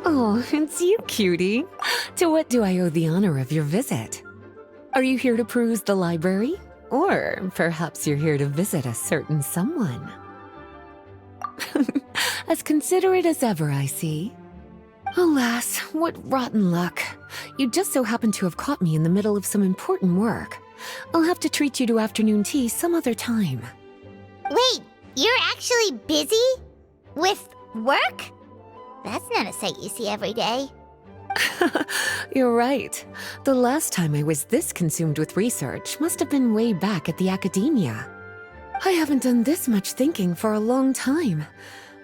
Oh, it's you, cutie. To what do I owe the honor of your visit? Are you here to peruse the library? Or perhaps you're here to visit a certain someone? As considerate as ever, I see. Alas, what rotten luck. You just so happen to have caught me in the middle of some important work. I'll have to treat you to afternoon tea some other time. Wait, you're actually busy? With work? That's not a sight you see every day. You're right. The last time I was this consumed with research must have been way back at the academia. I haven't done this much thinking for a long time.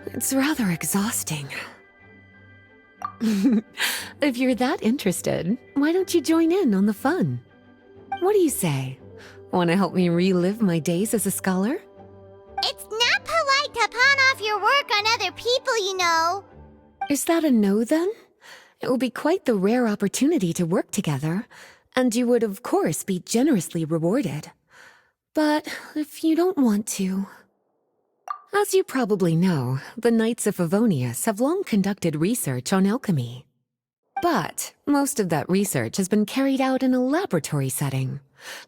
It's rather exhausting. If you're that interested, why don't you join in on the fun? What do you say? Want to help me relive my days as a scholar? It's not polite to pawn off your work on other people, you know. Is that a no, then? It will be quite the rare opportunity to work together, and you would, of course, be generously rewarded. But if you don't want to... As you probably know, the Knights of Favonius have long conducted research on alchemy. But most of that research has been carried out in a laboratory setting.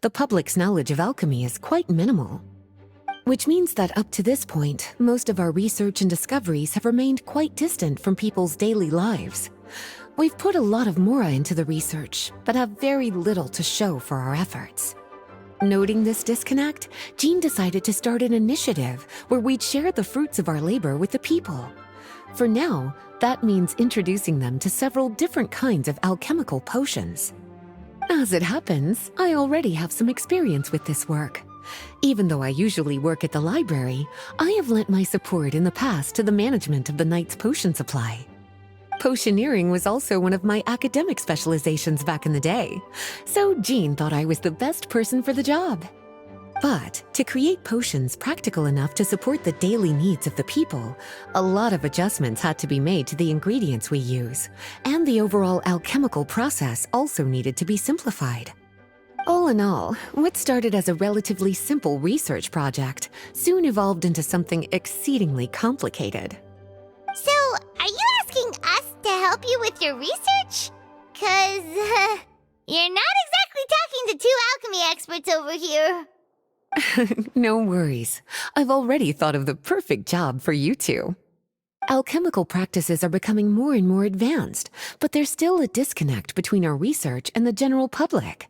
The public's knowledge of alchemy is quite minimal. Which means that up to this point, most of our research and discoveries have remained quite distant from people's daily lives. We've put a lot of mora into the research, but have very little to show for our efforts. Noting this disconnect, Jean decided to start an initiative where we'd share the fruits of our labor with the people. For now, that means introducing them to several different kinds of alchemical potions. As it happens, I already have some experience with this work. Even though I usually work at the library, I have lent my support in the past to the management of the Knight's potion supply. Potioneering was also one of my academic specializations back in the day, so Jean thought I was the best person for the job. But to create potions practical enough to support the daily needs of the people, a lot of adjustments had to be made to the ingredients we use, and the overall alchemical process also needed to be simplified. All in all, what started as a relatively simple research project soon evolved into something exceedingly complicated. So, are you asking us to help you with your research? 'Cause, you're not exactly talking to two alchemy experts over here. No worries. I've already thought of the perfect job for you two. Alchemical practices are becoming more and more advanced, but there's still a disconnect between our research and the general public.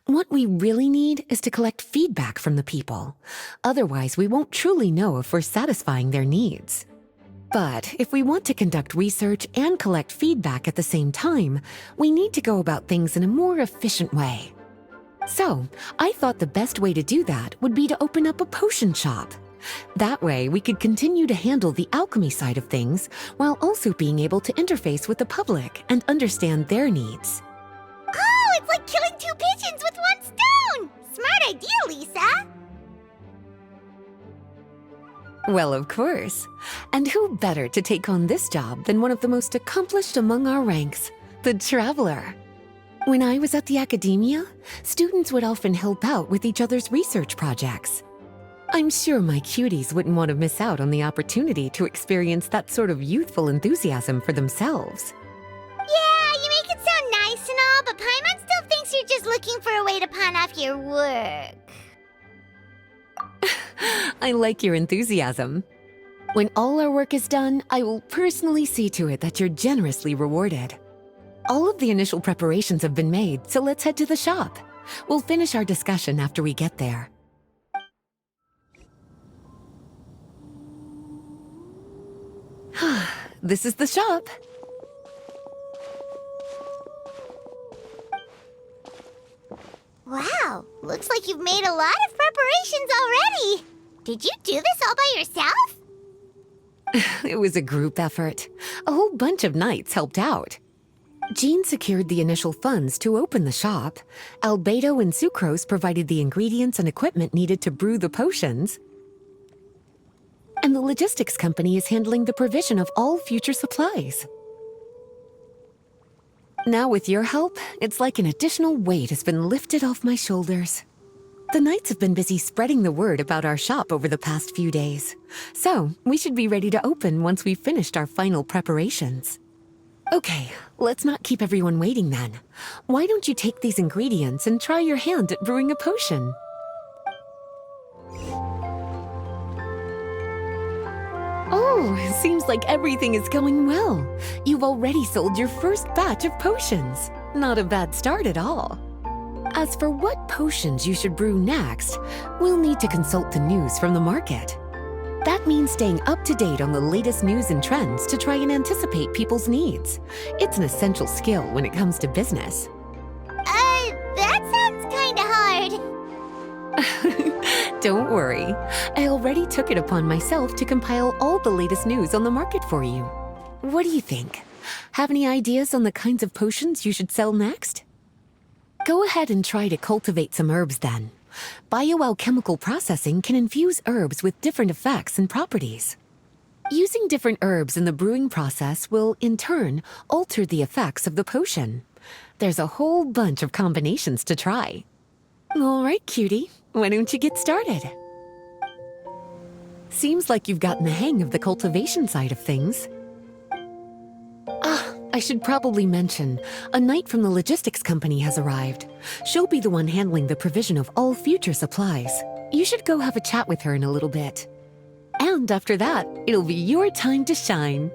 What we really need is to collect feedback from the people. Otherwise, we won't truly know if we're satisfying their needs. But if we want to conduct research and collect feedback at the same time, we need to go about things in a more efficient way. So, I thought the best way to do that would be to open up a potion shop. That way, we could continue to handle the alchemy side of things while also being able to interface with the public and understand their needs. Oh, it's like killing two pigeons with one stone! Smart idea, Lisa! Well, of course. And who better to take on this job than one of the most accomplished among our ranks, the Traveler? When I was at the academia, students would often help out with each other's research projects. I'm sure my cuties wouldn't want to miss out on the opportunity to experience that sort of youthful enthusiasm for themselves. Yeah, you make it sound nice and all, but Paimon still thinks you're just looking for a way to pawn off your work. I like your enthusiasm. When all our work is done, I will personally see to it that you're generously rewarded. All of the initial preparations have been made, so let's head to the shop. We'll finish our discussion after we get there. This is the shop. Wow, looks like you've made a lot of preparations already. Did you do this all by yourself? It was a group effort. A whole bunch of knights helped out. Jean secured the initial funds to open the shop. Albedo and Sucrose provided the ingredients and equipment needed to brew the potions. And the logistics company is handling the provision of all future supplies. Now with your help, it's like an additional weight has been lifted off my shoulders. The knights have been busy spreading the word about our shop over the past few days. So, we should be ready to open once we've finished our final preparations. Okay, let's not keep everyone waiting then. Why don't you take these ingredients and try your hand at brewing a potion? Oh, seems like everything is going well. You've already sold your first batch of potions. Not a bad start at all. As for what potions you should brew next, we'll need to consult the news from the market. That means staying up to date on the latest news and trends to try and anticipate people's needs. It's an essential skill when it comes to business. That sounds kinda hard. Don't worry. I already took it upon myself to compile all the latest news on the market for you. What do you think? Have any ideas on the kinds of potions you should sell next? Go ahead and try to cultivate some herbs then. Bioalchemical processing can infuse herbs with different effects and properties. Using different herbs in the brewing process will, in turn, alter the effects of the potion. There's a whole bunch of combinations to try. All right, cutie, why don't you get started? Seems like you've gotten the hang of the cultivation side of things. I should probably mention, a knight from the logistics company has arrived. She'll be the one handling the provision of all future supplies. You should go have a chat with her in a little bit. And after that, it'll be your time to shine.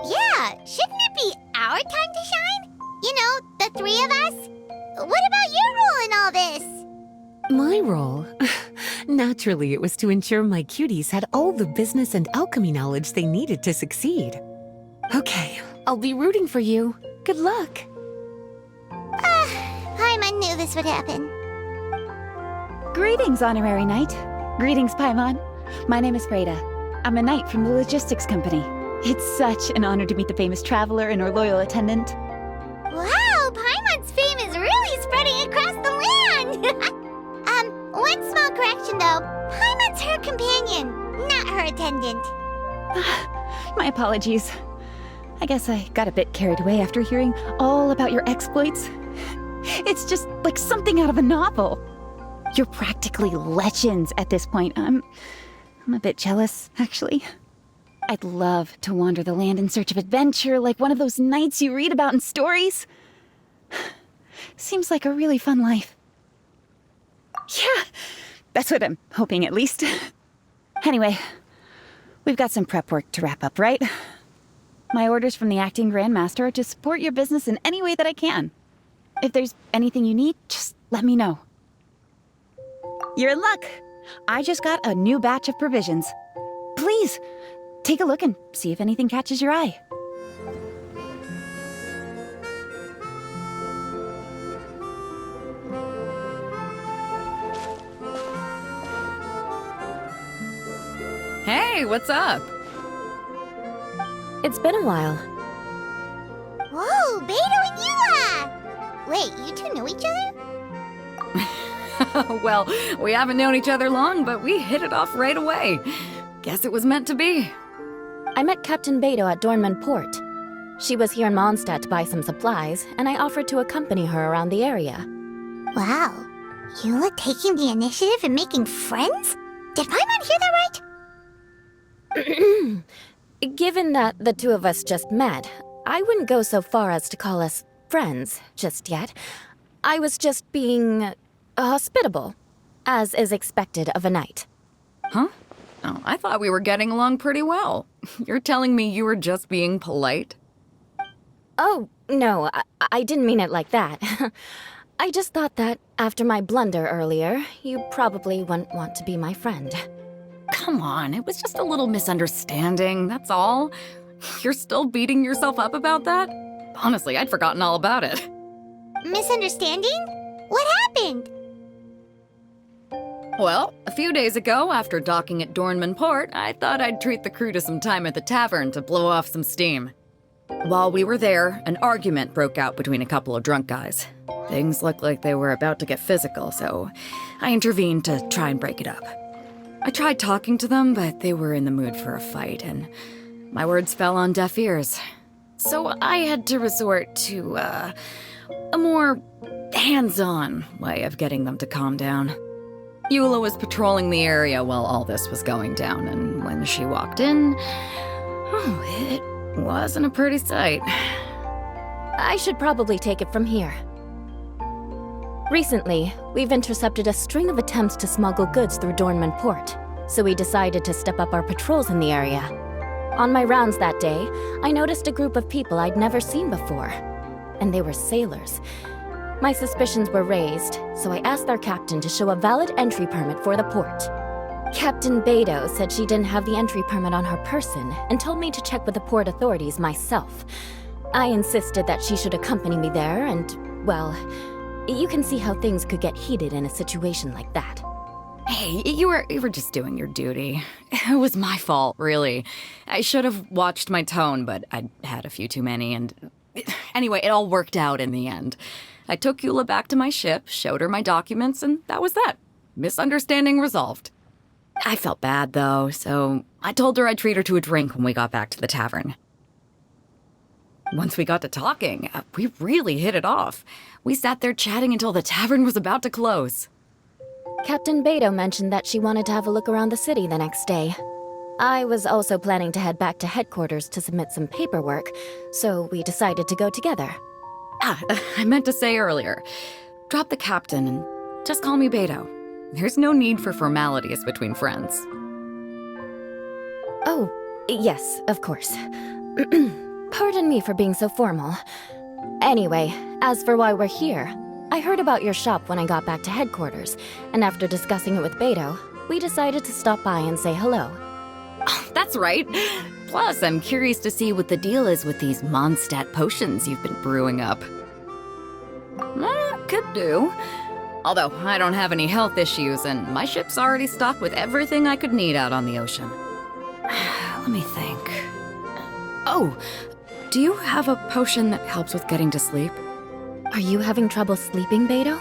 Yeah, shouldn't it be our time to shine? You know, the three of us? What about your role in all this? My role? Naturally, it was to ensure my cuties had all the business and alchemy knowledge they needed to succeed. Okay, I'll be rooting for you. Good luck. Paimon knew this would happen. Greetings, Honorary Knight. Greetings, Paimon. My name is Freda. I'm a knight from the logistics company. It's such an honor to meet the famous traveler and her loyal attendant. Wow, Paimon's fame is really spreading across the land! One small correction though. Paimon's her companion, not her attendant. My apologies. I guess I got a bit carried away after hearing all about your exploits. It's just like something out of a novel. You're practically legends at this point. I'm a bit jealous, actually. I'd love to wander the land in search of adventure like one of those knights you read about in stories. Seems like a really fun life. Yeah, that's what I'm hoping at least. Anyway, we've got some prep work to wrap up, right? My orders from the acting Grandmaster are to support your business in any way that I can. If there's anything you need, just let me know. You're in luck. I just got a new batch of provisions. Please, take a look and see if anything catches your eye. Hey, what's up? It's been a while. Whoa, Beto and Eula! Wait, you two knew each other? Well, we haven't known each other long, but we hit it off right away. Guess it was meant to be. I met Captain Beto at Dornman Port. She was here in Mondstadt to buy some supplies, and I offered to accompany her around the area. Wow, Eula taking the initiative and making friends? Did Paimon hear that right? Given that the two of us just met, I wouldn't go so far as to call us friends just yet. I was just being hospitable, as is expected of a knight. Huh? Oh, I thought we were getting along pretty well. You're telling me you were just being polite? Oh, no, I didn't mean it like that. I just thought that after my blunder earlier, you probably wouldn't want to be my friend. Come on, it was just a little misunderstanding, that's all. You're still beating yourself up about that? Honestly, I'd forgotten all about it. Misunderstanding? What happened? Well, a few days ago, after docking at Dornman Port, I thought I'd treat the crew to some time at the tavern to blow off some steam. While we were there, an argument broke out between a couple of drunk guys. Things looked like they were about to get physical, so I intervened to try and break it up. I tried talking to them, but they were in the mood for a fight, and my words fell on deaf ears. So I had to resort to, a more hands-on way of getting them to calm down. Eula was patrolling the area while all this was going down, and when she walked in, it wasn't a pretty sight. I should probably take it from here. Recently, we've intercepted a string of attempts to smuggle goods through Dornman Port, so we decided to step up our patrols in the area. On my rounds that day, I noticed a group of people I'd never seen before, and they were sailors. My suspicions were raised, so I asked their captain to show a valid entry permit for the port. Captain Beto said she didn't have the entry permit on her person and told me to check with the port authorities myself. I insisted that she should accompany me there and, well, you can see how things could get heated in a situation like that. Hey, you were just doing your duty. It was my fault, really. I should have watched my tone, but I'd had a few too many, and anyway, it all worked out in the end. I took Eula back to my ship, showed her my documents, and that was that. Misunderstanding resolved. I felt bad, though, so I told her I'd treat her to a drink when we got back to the tavern. Once we got to talking, we really hit it off. We sat there chatting until the tavern was about to close. Captain Beto mentioned that she wanted to have a look around the city the next day. I was also planning to head back to headquarters to submit some paperwork, so we decided to go together. I meant to say earlier, drop the captain and just call me Beto. There's no need for formalities between friends. Oh, yes, of course. Pardon me for being so formal. Anyway, as for why we're here, I heard about your shop when I got back to headquarters, and after discussing it with Beto, we decided to stop by and say hello. Oh, that's right. Plus, I'm curious to see what the deal is with these Mondstadt potions you've been brewing up. Could do. Although, I don't have any health issues, and my ship's already stocked with everything I could need out on the ocean. Let me think. Oh, do you have a potion that helps with getting to sleep? Are you having trouble sleeping, Beto?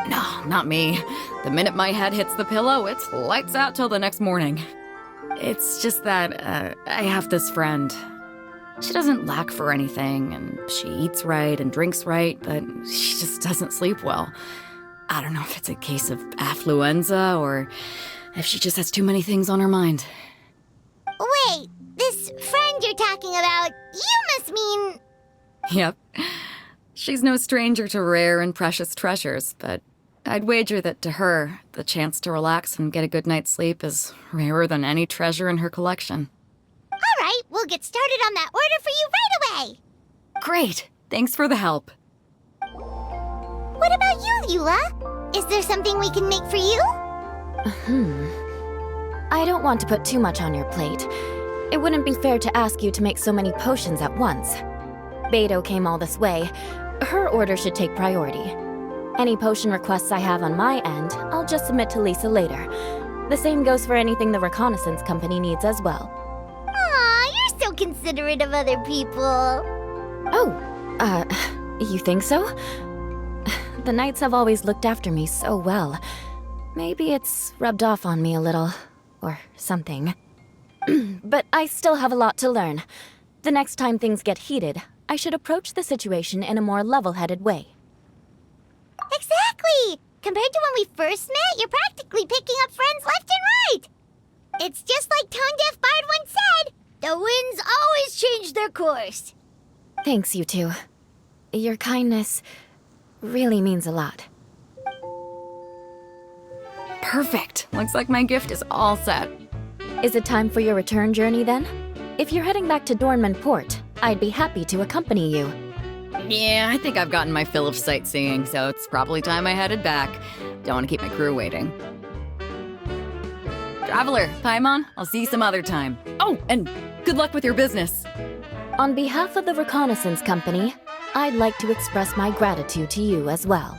No, not me. The minute my head hits the pillow, it's lights out till the next morning. It's just that, I have this friend. She doesn't lack for anything, and she eats right and drinks right, but she just doesn't sleep well. I don't know if it's a case of affluenza, or if she just has too many things on her mind. Wait, this friend you're talking about, you must mean... Yep. She's no stranger to rare and precious treasures, but I'd wager that to her, the chance to relax and get a good night's sleep is rarer than any treasure in her collection. All right, we'll get started on that order for you right away. Great! Thanks for the help. What about you, Eula? Is there something we can make for you? I don't want to put too much on your plate. It wouldn't be fair to ask you to make so many potions at once. Beto came all this way. Her order should take priority. Any potion requests I have on my end, I'll just submit to Lisa later. The same goes for anything the reconnaissance company needs as well. Aw, you're so considerate of other people. Oh, you think so? The Knights have always looked after me so well. Maybe it's rubbed off on me a little, or something. But I still have a lot to learn. The next time things get heated, I should approach the situation in a more level-headed way. Exactly! Compared to when we first met, you're practically picking up friends left and right. It's just like Tone Deaf Bard once said, the winds always change their course. Thanks, you two. Your kindness really means a lot. Perfect. Looks like my gift is all set. Is it time for your return journey then? If you're heading back to Dornman Port, I'd be happy to accompany you. Yeah, I think I've gotten my fill of sightseeing, so it's probably time I headed back. Don't want to keep my crew waiting. Traveler, Paimon, I'll see you some other time. Oh, and good luck with your business. On behalf of the reconnaissance company, I'd like to express my gratitude to you as well.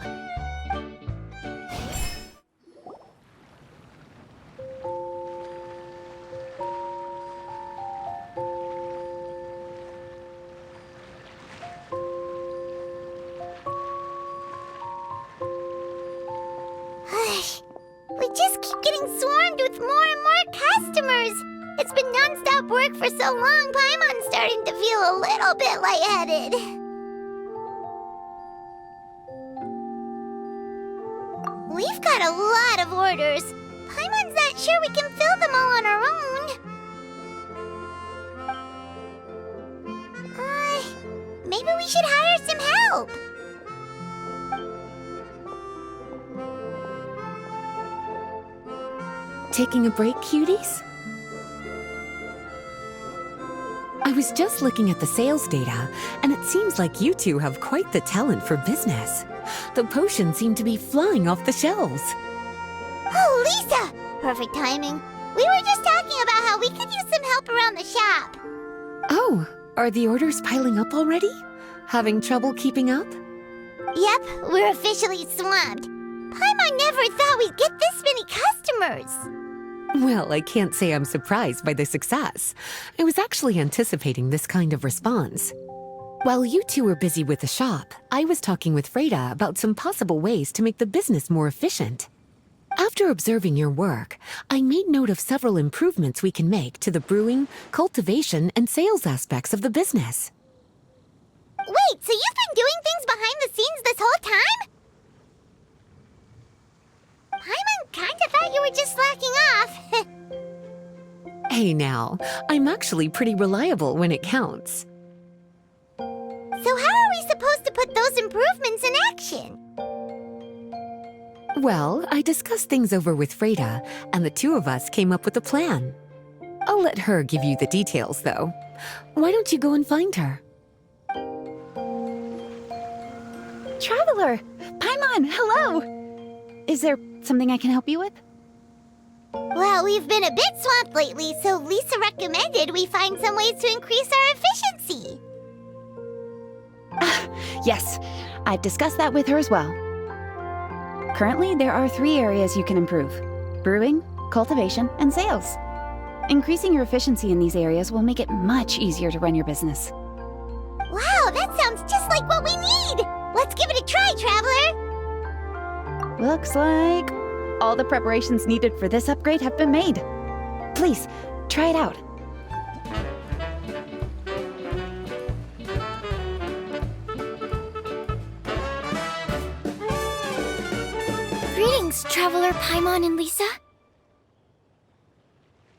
We just keep getting swarmed with more and more customers. It's been non-stop work for so long, Paimon's starting to feel a little bit lightheaded. We've got a lot of orders. Paimon's not sure we can fill them all on our own. we should hire some help. Taking a break, cuties? I was just looking at the sales data, and it seems like you two have quite the talent for business. The potions seem to be flying off the shelves. Oh, Lisa! Perfect timing. We were just talking about how we could use some help around the shop. Oh, are the orders piling up already? Having trouble keeping up? Yep, we're officially swamped. Paimon never thought we'd get this many customers. Well, I can't say I'm surprised by the success. I was actually anticipating this kind of response. While you two were busy with the shop, I was talking with Freda about some possible ways to make the business more efficient. After observing your work, I made note of several improvements we can make to the brewing, cultivation, and sales aspects of the business. Wait, so you've been doing things behind the scenes this whole time? Paimon kinda thought you were just slacking off. Hey now, I'm actually pretty reliable when it counts. So how are we supposed to put those improvements in action? Well, I discussed things over with Freda, and the two of us came up with a plan. I'll let her give you the details, though. Why don't you go and find her? Traveler! Paimon, hello! Is there something I can help you with? Well, we've been a bit swamped lately, so Lisa recommended we find some ways to increase our efficiency. Yes, I've discussed that with her as well. Currently, there are 3 areas you can improve: brewing, cultivation, and sales. Increasing your efficiency in these areas will make it much easier to run your business. Wow, that sounds just like what we need! Let's give it a try, Traveler! Looks like all the preparations needed for this upgrade have been made. Please, try it out. Greetings, Traveler, Paimon, and Lisa.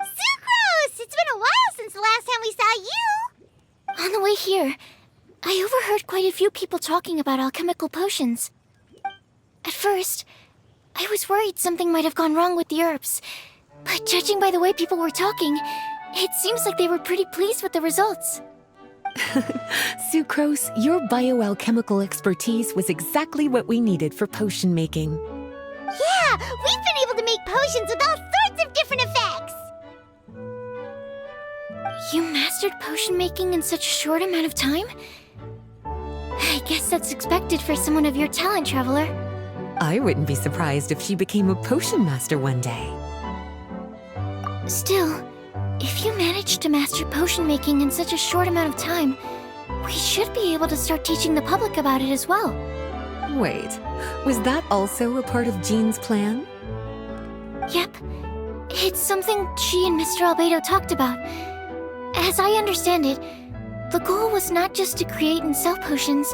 Sucrose! It's been a while since the last time we saw you! On the way here, I overheard quite a few people talking about alchemical potions. At first, I was worried something might have gone wrong with the herbs, but judging by the way people were talking, it seems like they were pretty pleased with the results. Sucrose, your bioalchemical expertise was exactly what we needed for potion making. Yeah, we've been able to make potions with all sorts of different effects! You mastered potion making in such a short amount of time? I guess that's expected for someone of your talent, Traveler. I wouldn't be surprised if she became a potion master one day. Still, if you managed to master potion making in such a short amount of time, we should be able to start teaching the public about it as well. Wait, was that also a part of Jean's plan? Yep. It's something she and Mr. Albedo talked about. As I understand it, the goal was not just to create and sell potions,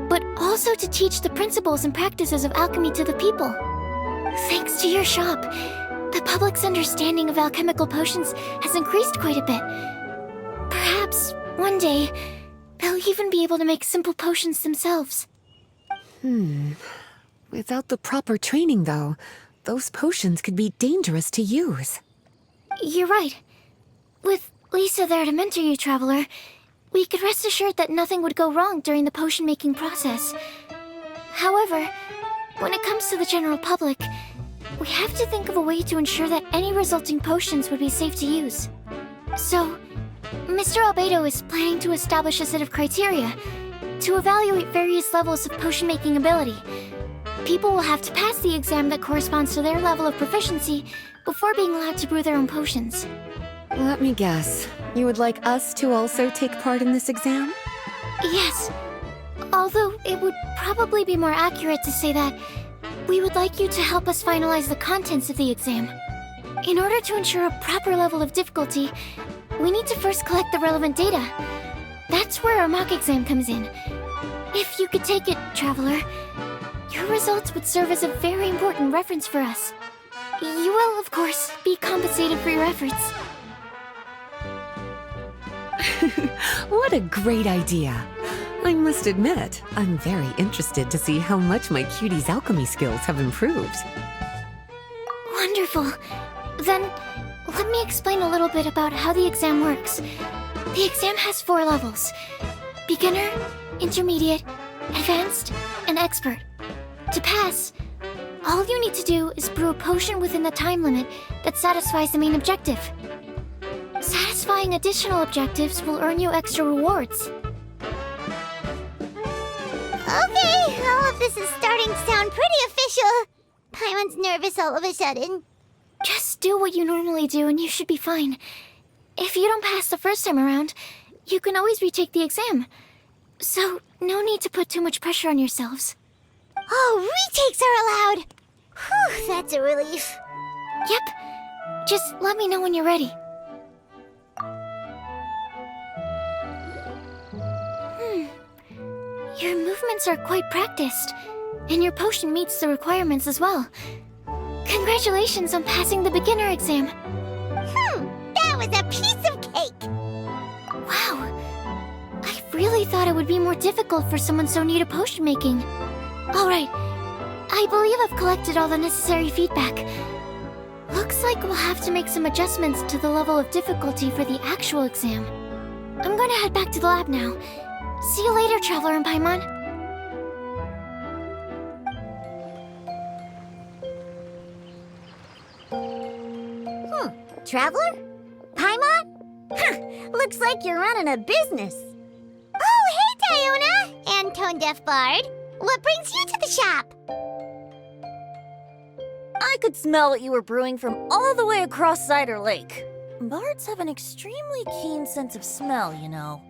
but also to teach the principles and practices of alchemy to the people. Thanks to your shop, the public's understanding of alchemical potions has increased quite a bit. Perhaps, one day, they'll even be able to make simple potions themselves. Without the proper training, though, those potions could be dangerous to use. You're right. With Lisa there to mentor you, Traveler, we could rest assured that nothing would go wrong during the potion-making process. However, when it comes to the general public, we have to think of a way to ensure that any resulting potions would be safe to use. So, Mr. Albedo is planning to establish a set of criteria to evaluate various levels of potion-making ability. People will have to pass the exam that corresponds to their level of proficiency before being allowed to brew their own potions. Let me guess. You would like us to also take part in this exam? Yes. Although it would probably be more accurate to say that we would like you to help us finalize the contents of the exam. In order to ensure a proper level of difficulty, we need to first collect the relevant data. That's where our mock exam comes in. If you could take it, Traveler, your results would serve as a very important reference for us. You will, of course, be compensated for your efforts. What a great idea. I must admit, I'm very interested to see how much my cutie's alchemy skills have improved. Wonderful. Then, let me explain a little bit about how the exam works. The exam has 4 levels: beginner, intermediate, advanced, and expert. To pass, all you need to do is brew a potion within the time limit that satisfies the main objective. Satisfying additional objectives will earn you extra rewards. Okay, all of this is starting to sound pretty official. Paimon's nervous all of a sudden. Just do what you normally do and you should be fine. If you don't pass the first time around, you can always retake the exam. So, no need to put too much pressure on yourselves. Oh, retakes are allowed! Whew, that's a relief. Yep. Just let me know when you're ready. Your movements are quite practiced, and your potion meets the requirements as well. Congratulations on passing the beginner exam. That was a piece of cake! Wow. I really thought it would be more difficult for someone so new to potion making. Alright. I believe I've collected all the necessary feedback. Looks like we'll have to make some adjustments to the level of difficulty for the actual exam. I'm gonna head back to the lab now. See you later, Traveler and Paimon. Traveler? Paimon? Looks like you're running a business. Oh, hey, Diona! And Tone Deaf Bard. What brings you to the shop? I could smell what you were brewing from all the way across Cider Lake. Bards have an extremely keen sense of smell, you know.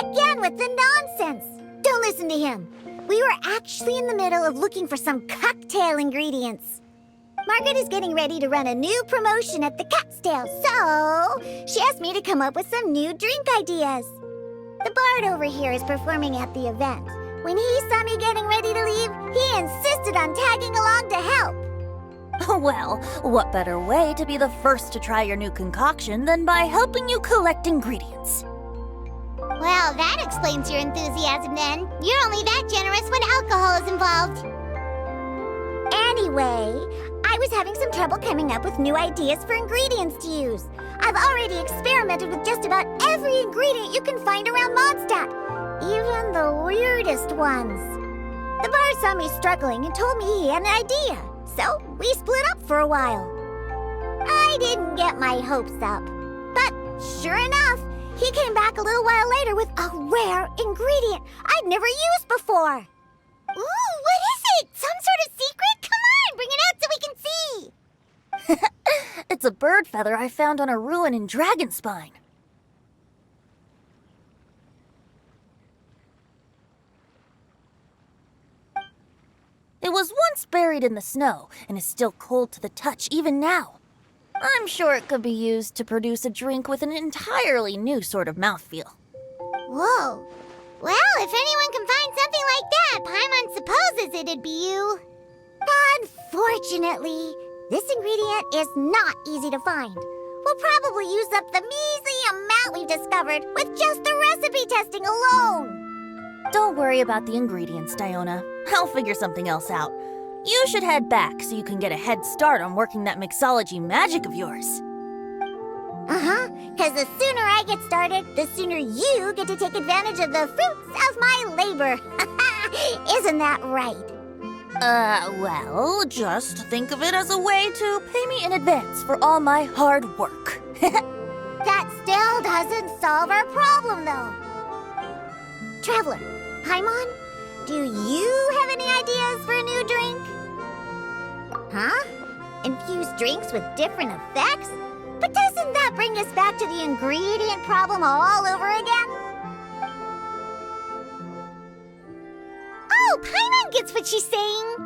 Again with the nonsense! Don't listen to him. We were actually in the middle of looking for some cocktail ingredients. Margaret is getting ready to run a new promotion at the Catstail, so she asked me to come up with some new drink ideas. The bard over here is performing at the event. When he saw me getting ready to leave, he insisted on tagging along to help. Well, what better way to be the first to try your new concoction than by helping you collect ingredients? Well, that explains your enthusiasm then. You're only that generous when alcohol is involved. Anyway, I was having some trouble coming up with new ideas for ingredients to use. I've already experimented with just about every ingredient you can find around Mondstadt, even the weirdest ones. The bar saw me struggling and told me he had an idea, so we split up for a while. I didn't get my hopes up, but sure enough, he came back a little while later with a rare ingredient I'd never used before. Ooh, what is it? Some sort of secret? Come on, bring it out so we can see! It's a bird feather I found on a ruin in Dragonspine. It was once buried in the snow and is still cold to the touch even now. I'm sure it could be used to produce a drink with an entirely new sort of mouthfeel. Whoa. Well, if anyone can find something like that, Paimon supposes it'd be you. Unfortunately, this ingredient is not easy to find. We'll probably use up the measly amount we've discovered with just the recipe testing alone. Don't worry about the ingredients, Diona. I'll figure something else out. You should head back so you can get a head start on working that mixology magic of yours. Because the sooner I get started, the sooner you get to take advantage of the fruits of my labor. Isn't that right? Well, just think of it as a way to pay me in advance for all my hard work. That still doesn't solve our problem, though. Traveler, Paimon, do you have any ideas for a new drink? Huh? Infuse drinks with different effects? But doesn't that bring us back to the ingredient problem all over again? Oh, Paimon gets what she's saying.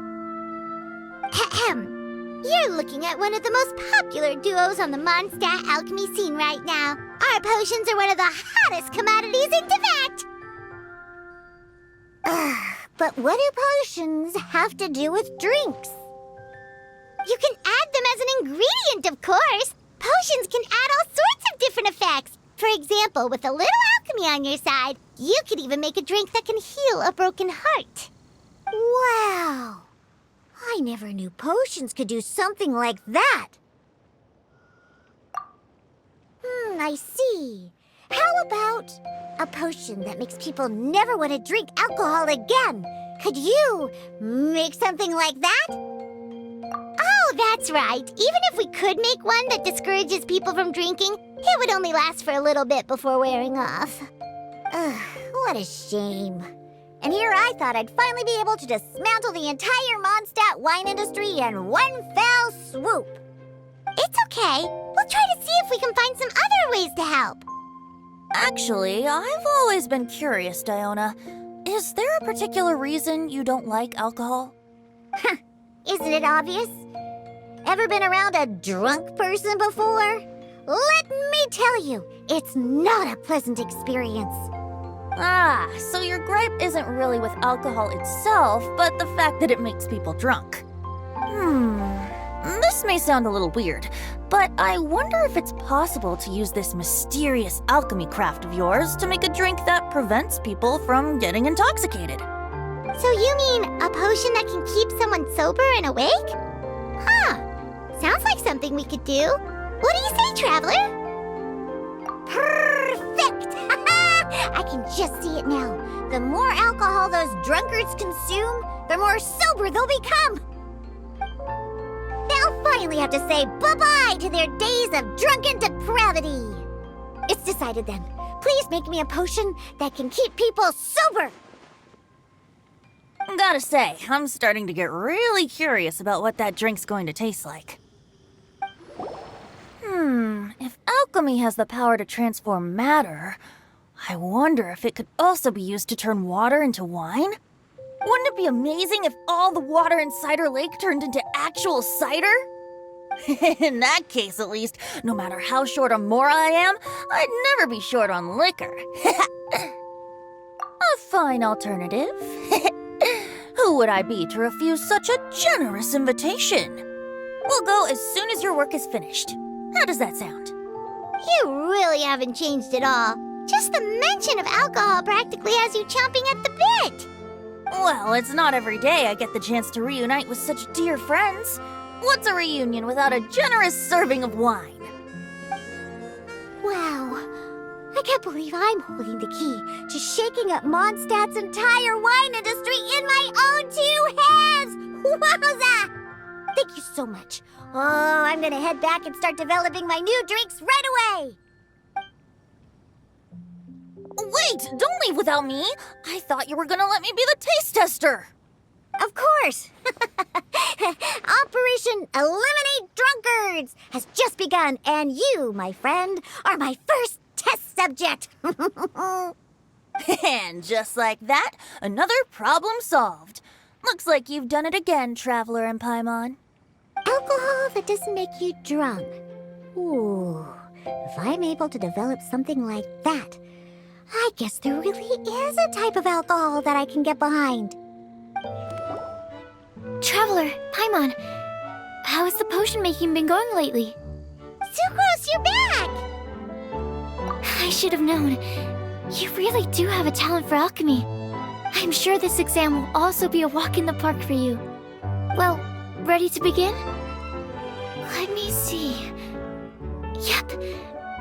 Ahem. You're looking at one of the most popular duos on the Mondstadt alchemy scene right now. Our potions are one of the hottest commodities in Teyvat. But what do potions have to do with drinks? You can add them as an ingredient, of course. Potions can add all sorts of different effects. For example, with a little alchemy on your side, You could even make a drink that can heal a broken heart. Wow! I never knew potions could do something like that. I see. How about a potion that makes people never want to drink alcohol again? Could you make something like that? Oh, that's right. Even if we could make one that discourages people from drinking, it would only last for a little bit before wearing off. Ugh, what a shame. And here I thought I'd finally be able to dismantle the entire Mondstadt wine industry in one fell swoop. It's okay. We'll try to see if we can find some other ways to help. Actually, I've always been curious, Diona. Is there a particular reason you don't like alcohol? Isn't it obvious? Ever been around a drunk person before? Let me tell you, it's not a pleasant experience. Ah, so your gripe isn't really with alcohol itself, but the fact that it makes people drunk. This may sound a little weird, but I wonder if it's possible to use this mysterious alchemy craft of yours to make a drink that prevents people from getting intoxicated. So you mean a potion that can keep someone sober and awake? Huh. Sounds like something we could do. What do you say, Traveler? Perfect! I can just see it now. The more alcohol those drunkards consume, the more sober they'll become. They'll finally have to say bye-bye to their days of drunken depravity. It's decided then. Please make me a potion that can keep people sober. Gotta say, I'm starting to get really curious about what that drink's going to taste like. If alchemy has the power to transform matter, I wonder if it could also be used to turn water into wine? Wouldn't it be amazing if all the water in Cider Lake turned into actual cider? In that case, at least, no matter how short on more I am, I'd never be short on liquor. A fine alternative. Who would I be to refuse such a generous invitation? We'll go as soon as your work is finished. How does that sound? You really haven't changed at all. Just the mention of alcohol practically has you chomping at the bit. Well, it's not every day I get the chance to reunite with such dear friends. What's a reunion without a generous serving of wine? Wow. I can't believe I'm holding the key to shaking up Mondstadt's entire wine industry in my own two hands! Wowza! Thank you so much. Oh, I'm gonna head back and start developing my new drinks right away! Wait, don't leave without me! I thought you were gonna let me be the taste tester! Of course! Operation Eliminate Drunkards has just begun, and you, my friend, are my first test subject! And just like that, another problem solved. Looks like you've done it again, Traveler and Paimon. Alcohol that doesn't make you drunk. Ooh, if I'm able to develop something like that, I guess there really is a type of alcohol that I can get behind. Traveler, Paimon, how has the potion making been going lately? Sucrose, you're back! I should have known. You really do have a talent for alchemy. I'm sure this exam will also be a walk in the park for you. Well, ready to begin? Let me see. Yep,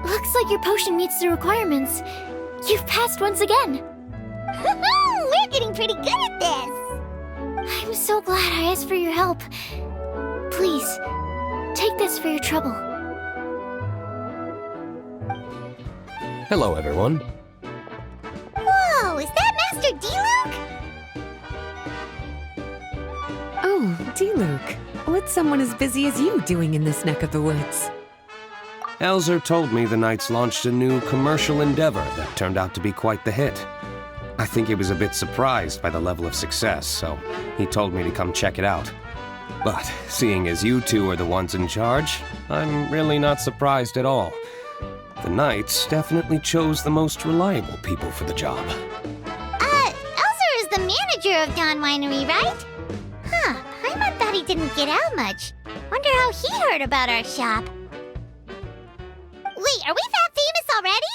looks like your potion meets the requirements. You've passed once again. We're getting pretty good at this. I'm so glad I asked for your help. Please, take this for your trouble. Hello, everyone. Whoa, is that Master D-Luke? Oh, D-Luke. What's someone as busy as you doing in this neck of the woods? Elzer told me the Knights launched a new commercial endeavor that turned out to be quite the hit. I think he was a bit surprised by the level of success, so he told me to come check it out. But seeing as you two are the ones in charge, I'm really not surprised at all. The Knights definitely chose the most reliable people for the job. Elzer is the manager of Dawn Winery, right? Huh, Paimon thought he didn't get out much. Wonder how he heard about our shop. Wait, are we that famous already?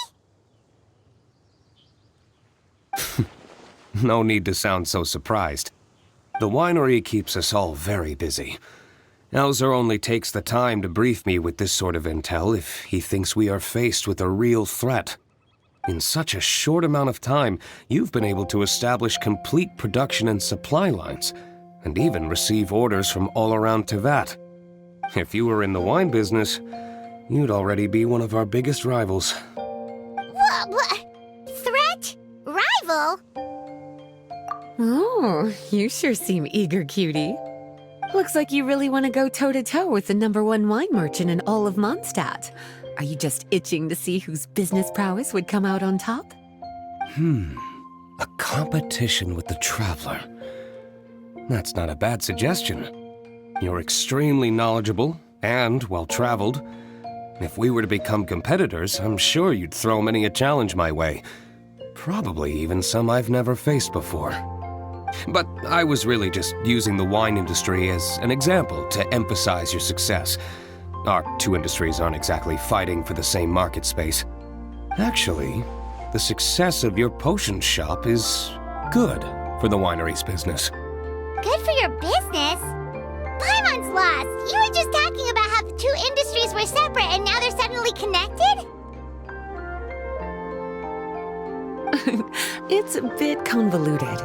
No need to sound so surprised. The winery keeps us all very busy. Elzer only takes the time to brief me with this sort of intel if he thinks we are faced with a real threat. In such a short amount of time, you've been able to establish complete production and supply lines, and even receive orders from all around Tevat. If you were in the wine business, you'd already be one of our biggest rivals. What? Threat? Rival? Oh, you sure seem eager, cutie. Looks like you really want to go toe-to-toe with the #1 wine merchant in all of Mondstadt. Are you just itching to see whose business prowess would come out on top? A competition with the Traveler. That's not a bad suggestion. You're extremely knowledgeable and well-traveled. If we were to become competitors, I'm sure you'd throw many a challenge my way. Probably even some I've never faced before. But I was really just using the wine industry as an example to emphasize your success. Our two industries aren't exactly fighting for the same market space. Actually, the success of your potion shop is good for the winery's business. Good for your business? Paimon's lost! You were just talking about how the two industries were separate and now they're suddenly connected? It's a bit convoluted.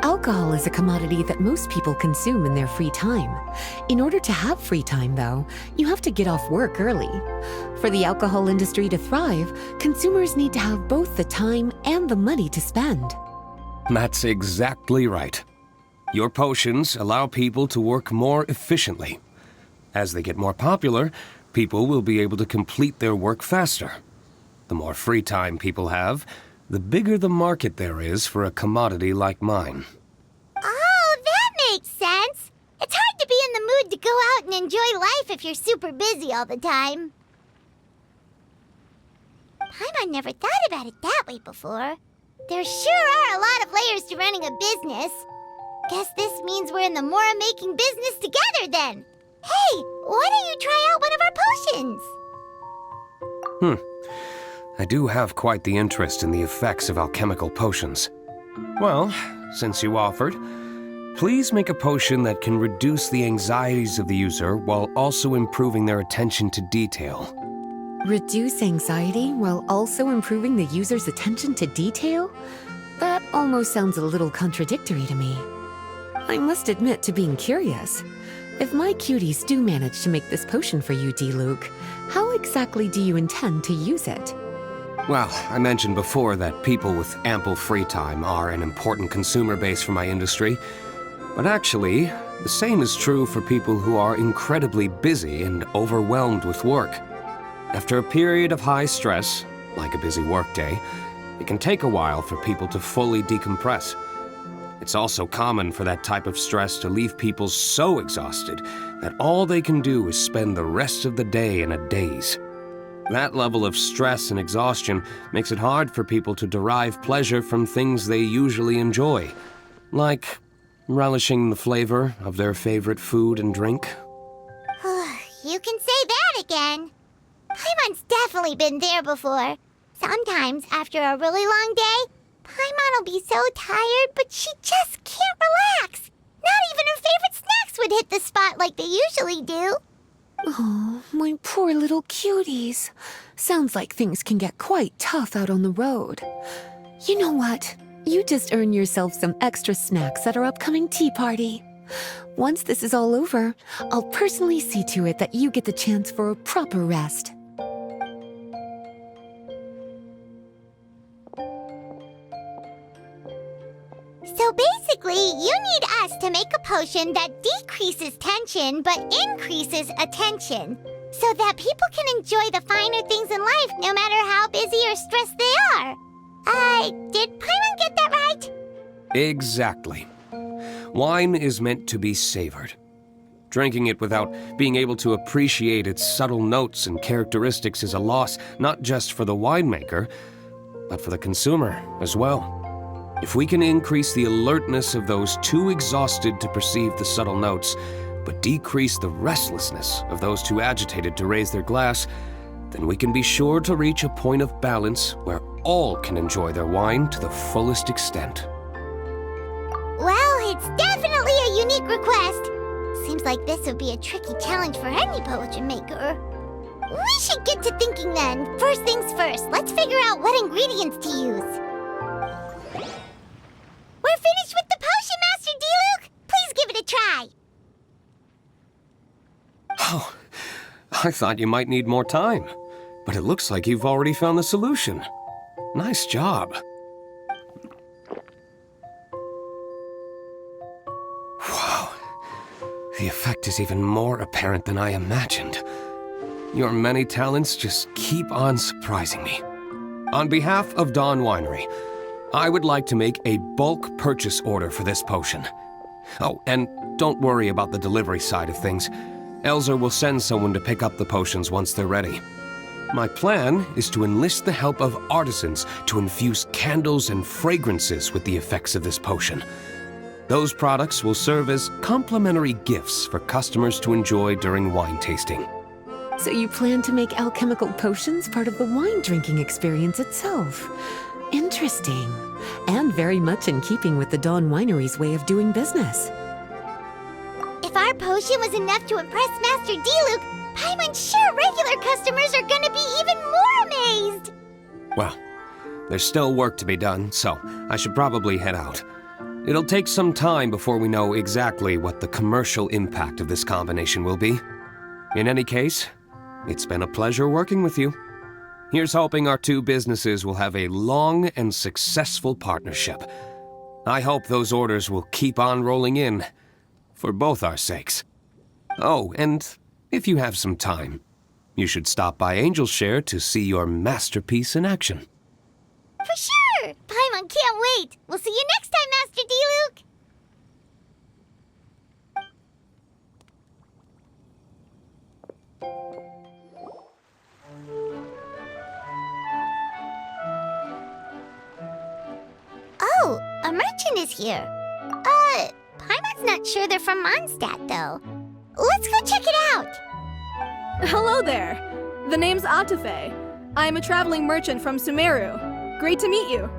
Alcohol is a commodity that most people consume in their free time. In order to have free time, though, you have to get off work early. For the alcohol industry to thrive, consumers need to have both the time and the money to spend. That's exactly right. Your potions allow people to work more efficiently. As they get more popular, people will be able to complete their work faster. The more free time people have, the bigger the market there is for a commodity like mine. Oh, that makes sense! It's hard to be in the mood to go out and enjoy life if you're super busy all the time. Paimon never thought about it that way before. There sure are a lot of layers to running a business. Guess this means we're in the Mora-making business together then. Hey, why don't you try out one of our potions? I do have quite the interest in the effects of alchemical potions. Well, since you offered, please make a potion that can reduce the anxieties of the user while also improving their attention to detail. Reduce anxiety while also improving the user's attention to detail? That almost sounds a little contradictory to me. I must admit to being curious. If my cuties do manage to make this potion for you, D-Luke, how exactly do you intend to use it? Well, I mentioned before that people with ample free time are an important consumer base for my industry. But actually, the same is true for people who are incredibly busy and overwhelmed with work. After a period of high stress, like a busy workday, it can take a while for people to fully decompress. It's also common for that type of stress to leave people so exhausted that all they can do is spend the rest of the day in a daze. That level of stress and exhaustion makes it hard for people to derive pleasure from things they usually enjoy, like relishing the flavor of their favorite food and drink. You can say that again. Paimon's definitely been there before. Sometimes, after a really long day, Paimon will be so tired, but she just can't relax. Not even her favorite snacks would hit the spot like they usually do. Oh, my poor little cuties. Sounds like things can get quite tough out on the road. You know what? You just earn yourself some extra snacks at our upcoming tea party. Once this is all over, I'll personally see to it that you get the chance for a proper rest. So basically, you need us to make a potion that decreases tension but increases attention, so that people can enjoy the finer things in life no matter how busy or stressed they are. Did Paimon get that right? Exactly. Wine is meant to be savored. Drinking it without being able to appreciate its subtle notes and characteristics is a loss not just for the winemaker, but for the consumer as well. If we can increase the alertness of those too exhausted to perceive the subtle notes, but decrease the restlessness of those too agitated to raise their glass, then we can be sure to reach a point of balance where all can enjoy their wine to the fullest extent. unique request. Seems like this would be a tricky challenge for any potion maker. We should get to thinking then. First things first, let's figure out what ingredients to use. We're finished with the potion, Master D-Luke. Please give it a try. Oh, I thought you might need more time, but it looks like you've already found the solution. Nice job. Wow, the effect is even more apparent than I imagined. Your many talents just keep on surprising me. On behalf of Dawn Winery, I would like to make a bulk purchase order for this potion. Oh, and don't worry about the delivery side of things. Elzer will send someone to pick up the potions once they're ready. My plan is to enlist the help of artisans to infuse candles and fragrances with the effects of this potion. Those products will serve as complimentary gifts for customers to enjoy during wine tasting. So you plan to make alchemical potions part of the wine drinking experience itself. Interesting. And very much in keeping with the Dawn Winery's way of doing business. If our potion was enough to impress Master D-Luke, Paimon's sure regular customers are gonna be even more amazed! Well, there's still work to be done, so I should probably head out. It'll take some time before we know exactly what the commercial impact of this combination will be. In any case, it's been a pleasure working with you. Here's hoping our two businesses will have a long and successful partnership. I hope those orders will keep on rolling in, for both our sakes. Oh, and if you have some time, you should stop by Angel's Share to see your masterpiece in action. For sure! Paimon can't wait! We'll see you next time, Master D-Luke! Oh, a merchant is here. Paimon's not sure they're from Mondstadt, though. Let's go check it out! Hello there. The name's Atafe. I'm a traveling merchant from Sumeru. Great to meet you.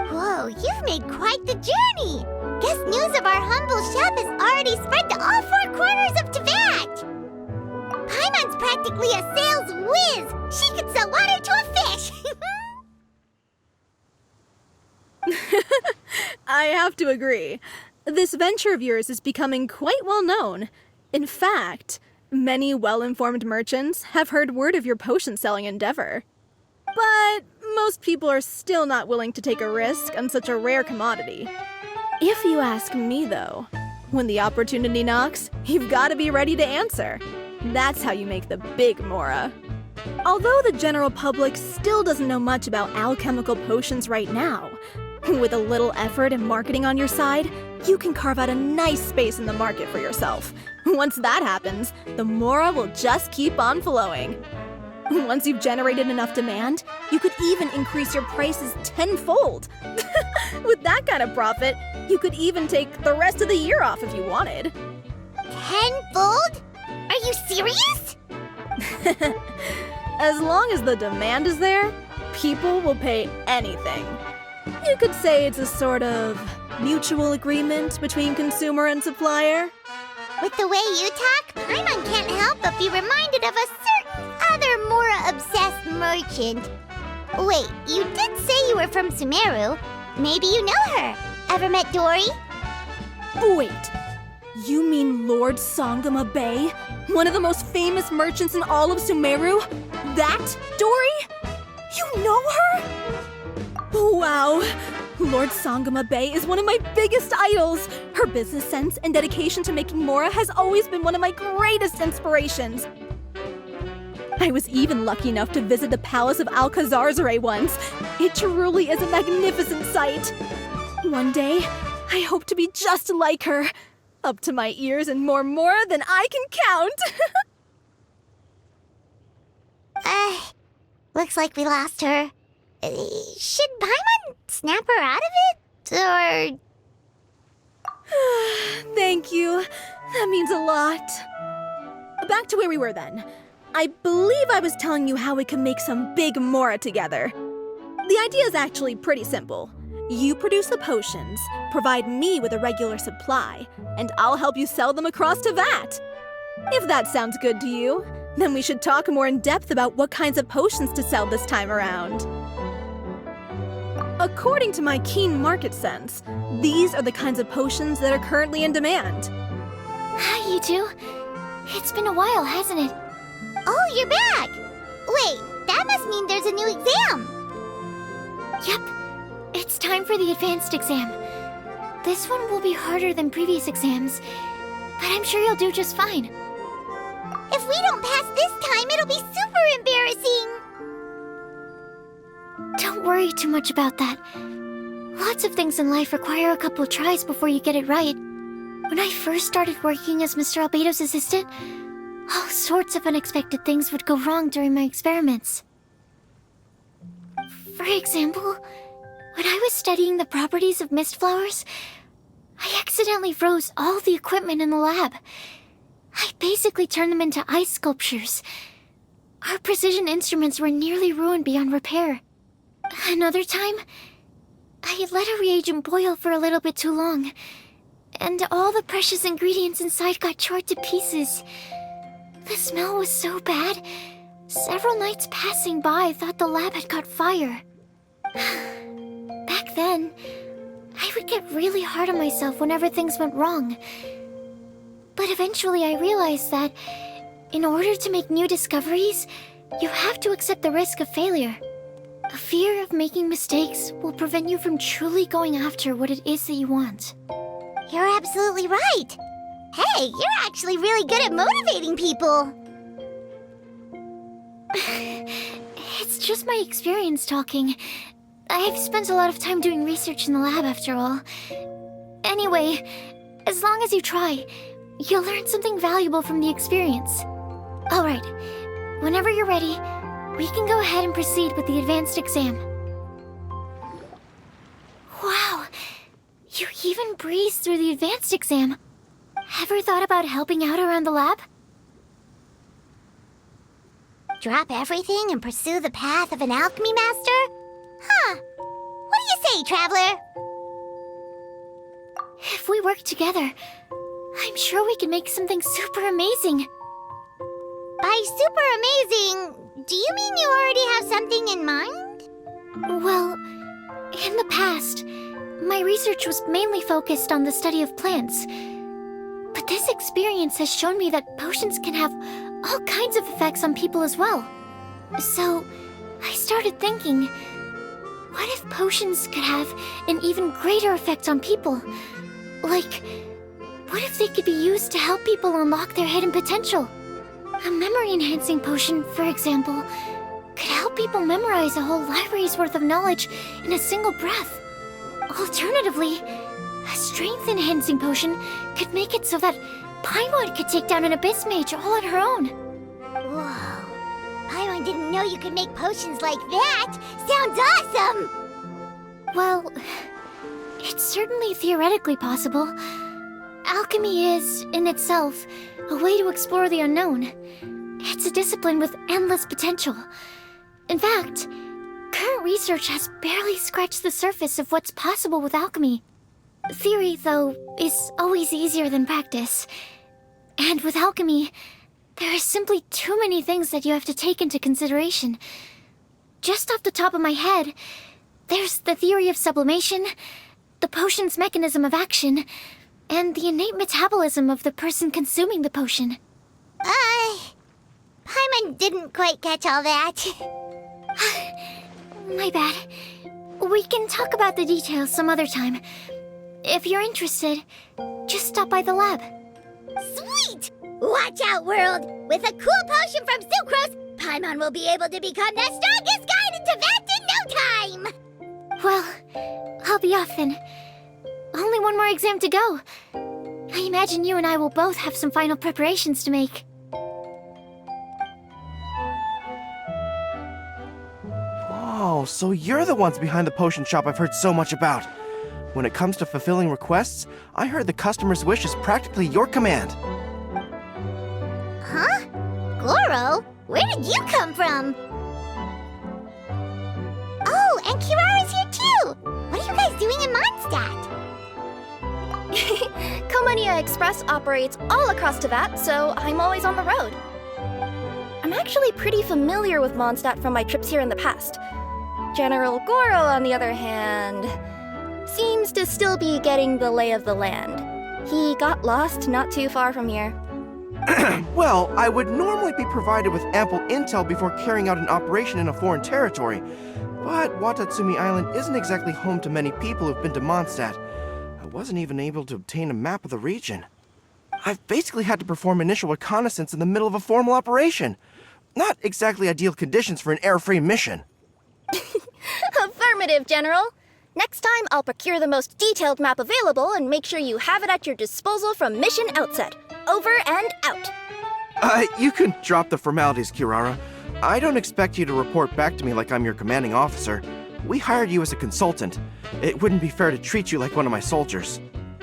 Whoa, you've made quite the journey! Guess news of our humble shop has already spread to all four corners of Teyvat! Paimon's practically a sales whiz! She could sell water to a fish! I have to agree. This venture of yours is becoming quite well known. In fact, many well-informed merchants have heard word of your potion-selling endeavor. But most people are still not willing to take a risk on such a rare commodity. If you ask me, though, when the opportunity knocks, you've got to be ready to answer. That's how you make the big Mora. Although the general public still doesn't know much about alchemical potions right now, with a little effort and marketing on your side, you can carve out a nice space in the market for yourself. Once that happens, the Mora will just keep on flowing. Once you've generated enough demand, you could even increase your prices tenfold. With that kind of profit, you could even take the rest of the year off if you wanted. Tenfold? Are you serious? As long as the demand is there, people will pay anything. You could say it's a sort of mutual agreement between consumer and supplier. With the way you talk, Paimon can't help but be reminded of a certain other Mora-obsessed merchant. Wait, you did say you were from Sumeru. Maybe you know her. Ever met Dory? Wait, you mean Lord Sangama Bay? One of the most famous merchants in all of Sumeru? That Dory? You know her? Wow. Lord Sangama Bay is one of my biggest idols. Her business sense and dedication to making Mora has always been one of my greatest inspirations. I was even lucky enough to visit the Palace of Alcazarzare once. It truly is a magnificent sight. One day, I hope to be just like her. Up to my ears in more Mora than I can count. Looks like we lost her. Should Paimon snap her out of it? Or... Thank you. That means a lot. Back to where we were then. I believe I was telling you how we can make some big Mora together. The idea is actually pretty simple. You produce the potions, provide me with a regular supply, and I'll help you sell them across to Vat. If that sounds good to you, then we should talk more in depth about what kinds of potions to sell this time around. According to my keen market sense, these are the kinds of potions that are currently in demand. Hi, you two. It's been a while, hasn't it? Oh, you're back! Wait, that must mean there's a new exam! Yep. It's time for the advanced exam. This one will be harder than previous exams, but I'm sure you'll do just fine. If we don't pass this time, it'll be super embarrassing! Don't worry too much about that. Lots of things in life require a couple tries before you get it right. When I first started working as Mr. Albedo's assistant, all sorts of unexpected things would go wrong during my experiments. For example, when I was studying the properties of mist flowers, I accidentally froze all the equipment in the lab. I basically turned them into ice sculptures. Our precision instruments were nearly ruined beyond repair. Another time, I had let a reagent boil for a little bit too long, and all the precious ingredients inside got charred to pieces. The smell was so bad, several nights passing by thought the lab had caught fire. Back then, I would get really hard on myself whenever things went wrong. But eventually I realized that, in order to make new discoveries, you have to accept the risk of failure. A fear of making mistakes will prevent you from truly going after what it is that you want. You're absolutely right! Hey, you're actually really good at motivating people! It's just my experience talking. I've spent a lot of time doing research in the lab after all. Anyway, as long as you try, you'll learn something valuable from the experience. Alright, whenever you're ready, we can go ahead and proceed with the advanced exam. Wow, you even breezed through the advanced exam. Ever thought about helping out around the lab? Drop everything and pursue the path of an alchemy master? Huh. What do you say, Traveler? If we work together, I'm sure we can make something super amazing. By super amazing, do you mean you already have something in mind? Well, in the past, my research was mainly focused on the study of plants. But this experience has shown me that potions can have all kinds of effects on people as well. So, I started thinking, what if potions could have an even greater effect on people? Like, what if they could be used to help people unlock their hidden potential? A memory-enhancing potion, for example, could help people memorize a whole library's worth of knowledge in a single breath. Alternatively, a strength-enhancing potion could make it so that Paimon could take down an Abyss Mage all on her own. Whoa. Paimon didn't know you could make potions like that! Sounds awesome! Well, it's certainly theoretically possible. Alchemy is, in itself, a way to explore the unknown. It's a discipline with endless potential. In fact, current research has barely scratched the surface of what's possible with alchemy. Theory, though, is always easier than practice. And with alchemy, there are simply too many things that you have to take into consideration. Just off the top of my head, there's the theory of sublimation, the potion's mechanism of action, and the innate metabolism of the person consuming the potion. Paimon didn't quite catch all that. My bad. We can talk about the details some other time. If you're interested, just stop by the lab. Sweet! Watch out, world! With a cool potion from Sucrose, Paimon will be able to become the strongest guide into Vat in no time! Well, I'll be off then. Only one more exam to go. I imagine you and I will both have some final preparations to make. Oh, so you're the ones behind the potion shop I've heard so much about. When it comes to fulfilling requests, I heard the customer's wish is practically your command. Huh? Goro? Where did you come from? Oh, and Kirara's here too! What are you guys doing in Mondstadt? Komania Express operates all across Teyvat, so I'm always on the road. I'm actually pretty familiar with Mondstadt from my trips here in the past. General Goro, on the other hand, seems to still be getting the lay of the land. He got lost not too far from here. Well, I would normally be provided with ample intel before carrying out an operation in a foreign territory, but Watatsumi Island isn't exactly home to many people who've been to Mondstadt. I wasn't even able to obtain a map of the region. I've basically had to perform initial reconnaissance in the middle of a formal operation. Not exactly ideal conditions for an air-free mission. Affirmative, General. Next time, I'll procure the most detailed map available and make sure you have it at your disposal from mission outset. Over and out. You can drop the formalities, Kirara. I don't expect you to report back to me like I'm your commanding officer. We hired you as a consultant. It wouldn't be fair to treat you like one of my soldiers.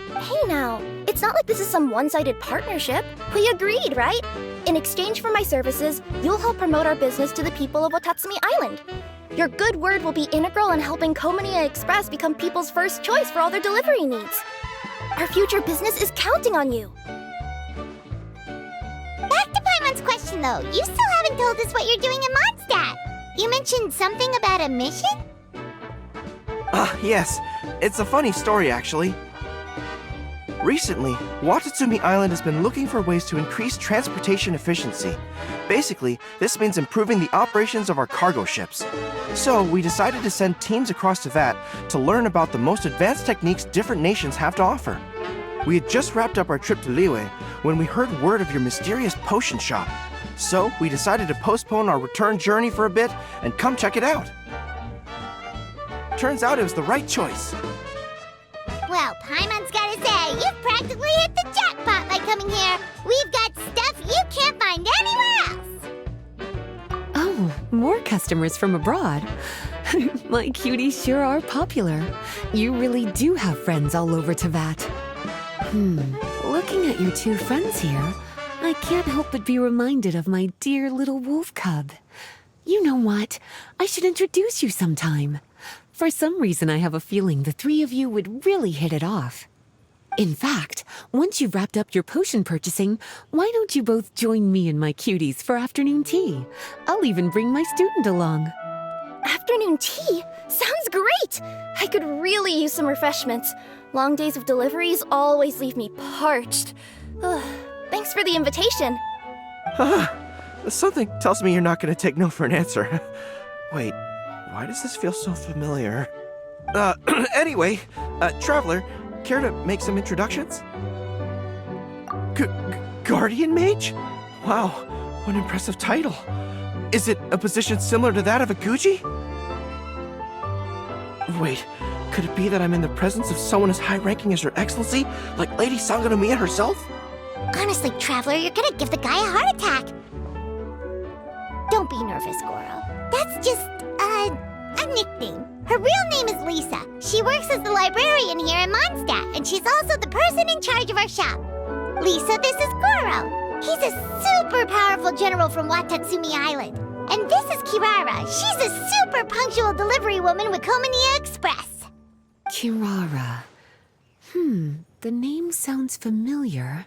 Hey now, it's not like this is some one-sided partnership. We agreed, right? In exchange for my services, you'll help promote our business to the people of Watatsumi Island. Your good word will be integral in helping Komania Express become people's first choice for all their delivery needs. Our future business is counting on you. Back to Paimon's question, though. You still haven't told us what you're doing in Mondstadt. You mentioned something about a mission? Yes. It's a funny story, actually. Recently, Watatsumi Island has been looking for ways to increase transportation efficiency. Basically, this means improving the operations of our cargo ships. So, we decided to send teams across Teyvat to learn about the most advanced techniques different nations have to offer. We had just wrapped up our trip to Liyue when we heard word of your mysterious potion shop. So, we decided to postpone our return journey for a bit and come check it out. Turns out it was the right choice. Well, Paimon's gotta say, you've practically hit the jackpot by coming here. We've got stuff you can't find anywhere else. Oh, more customers from abroad. My cuties sure are popular. You really do have friends all over Teyvat. Looking at your two friends here, I can't help but be reminded of my dear little wolf cub. You know what? I should introduce you sometime. For some reason, I have a feeling the three of you would really hit it off. In fact, once you've wrapped up your potion purchasing, why don't you both join me and my cuties for afternoon tea? I'll even bring my student along. Afternoon tea? Sounds great! I could really use some refreshments. Long days of deliveries always leave me parched. Thanks for the invitation. Something tells me you're not going to take no for an answer. Wait, why does this feel so familiar? Anyway, Traveler, care to make some introductions? Guardian Mage? Wow, what an impressive title. Is it a position similar to that of a Guji? Wait, could it be that I'm in the presence of someone as high-ranking as Her Excellency, like Lady Sangonomiya herself? Honestly, Traveler, you're gonna give the guy a heart attack. Don't be nervous, Goro. That's just, a nickname. Her real name is Lisa. She works as the librarian here in Mondstadt, and she's also the person in charge of our shop. Lisa, this is Goro. He's a super powerful general from Watatsumi Island. And this is Kirara. She's a super punctual delivery woman with Komania Express. Kirara. The name sounds familiar.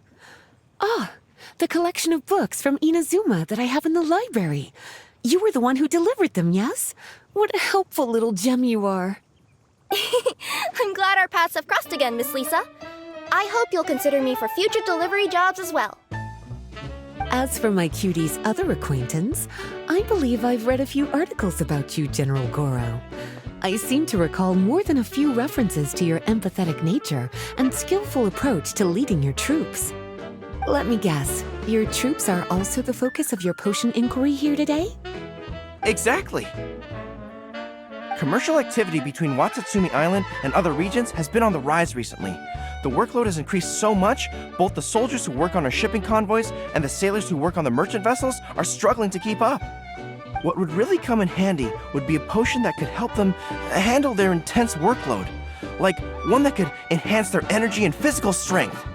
Ah, the collection of books from Inazuma that I have in the library. You were the one who delivered them, yes? What a helpful little gem you are. I'm glad our paths have crossed again, Miss Lisa. I hope you'll consider me for future delivery jobs as well. As for my cutie's other acquaintance, I believe I've read a few articles about you, General Goro. I seem to recall more than a few references to your empathetic nature and skillful approach to leading your troops. Let me guess, your troops are also the focus of your potion inquiry here today? Exactly. Commercial activity between Watatsumi Island and other regions has been on the rise recently. The workload has increased so much, both the soldiers who work on our shipping convoys and the sailors who work on the merchant vessels are struggling to keep up. What would really come in handy would be a potion that could help them handle their intense workload. Like one that could enhance their energy and physical strength.